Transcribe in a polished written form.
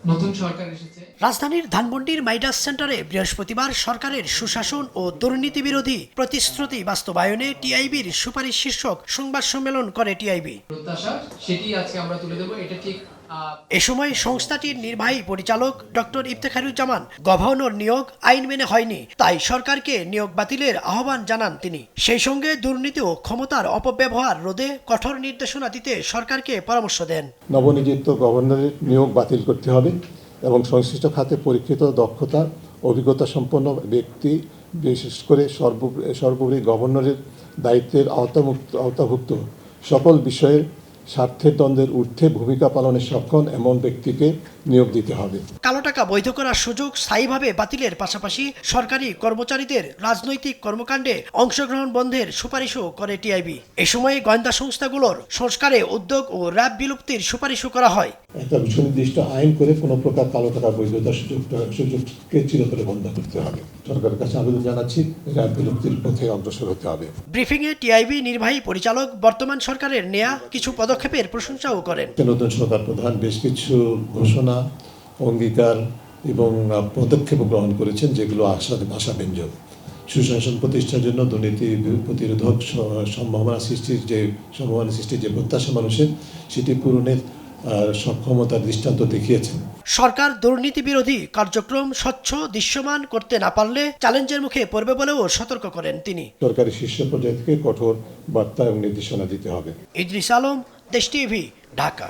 নতুন সরকার এসেছে। রাজধানীর ধানমন্ডির মাইডাস সেন্টারে বৃহস্পতিবার সরকারের সুশাসন ও দুর্নীতি বিরোধী প্রতিশ্রুতি বাস্তবায়নে টিআইবির সুপারিশ শীর্ষক সংবাদ সম্মেলন করে টিআইবি। প্রত্যাশা সেটি আজকে আমরা তুলে দেবো। এটা ঠিক এ সময় সংস্থাটির নির্বাহী পরিচালক ডক্টর ইফতেখারুজ্জামান গভর্নর নিয়োগ আইন মেনে হয়নি, তাই সরকারকে নিয়োগ বাতিলের আহ্বান জানান তিনি। সেই সঙ্গে দুর্নীতি ও ক্ষমতার অপব্যবহার রোধে কঠোর নির্দেশনা দিতে সরকারকে পরামর্শ দেন। নবনিযুক্ত গভর্নরের নিয়োগ বাতিল করতে হবে এবং সংশ্লিষ্ট খাতে পরীক্ষিত দক্ষতা অভিজ্ঞতা সম্পন্ন ব্যক্তি, বিশেষ করে সর্বোপরি গভর্নরের দায়িত্বের আওতাভুক্ত সকল বিষয়ে স্বার্থের দ্বন্দ্বের ঊর্ধ্বে ভূমিকা পালনে সক্ষম এমন ব্যক্তিকে নিয়োগ দিতে হবে। কালো টাকা বৈধ করার সুযোগ স্থায়ীভাবে বাতিলের পাশাপাশি সরকারি কর্মচারীদের রাজনৈতিক কর্মকাণ্ডে অংশগ্রহণ বন্ধের সুপারিশও করে টিআইবি। এ সময় গোয়েন্দা সংস্থাগুলোর সংস্কারে উদ্যোগ ও র্যাব বিলুপ্তির সুপারিশও করা হয়। একটা সুনির্দিষ্ট আইন করে কোনো প্রকার কালো টাকা বৈধতার সুযোগকে চিরতরে বন্ধ করতে হবে। সরকারের কাছে আবেদন জানাচ্ছি, র্যাব বিলুপ্তির পথে অগ্রসর হতে হবে। ব্রিফিংয়ে টিআইবি নির্বাহী পরিচালক বর্তমান সরকারের নেয়া কিছু পদক্ষেপের প্রশংসাও করেন। নতুন সরকার প্রধান বেশ কিছু ঘোষণা, অঙ্গীকার এবং পদক্ষেপ গ্রহণ করেছেন যেগুলো আশাব্যঞ্জক। সুশাসন প্রতিষ্ঠার জন্য দুর্নীতি প্রতিরোধক সম্ভাবনা সৃষ্টির যে প্রত্যাশা মানুষের, সেটি পূরণের সক্ষমতার দৃষ্টান্ত দেখিয়েছেন। সরকার দুর্নীতি বিরোধী কার্যক্রম স্বচ্ছ দৃশ্যমান করতে না পারলে চ্যালেঞ্জের মুখে পড়বে বলেও সতর্ক করেন তিনি। সরকারি শীর্ষ পর্যায় থেকে কঠোর বার্তা এবং নির্দেশনা দিতে হবে। ইদ্রিস আলম, দেশ টিভি, ঢাকা।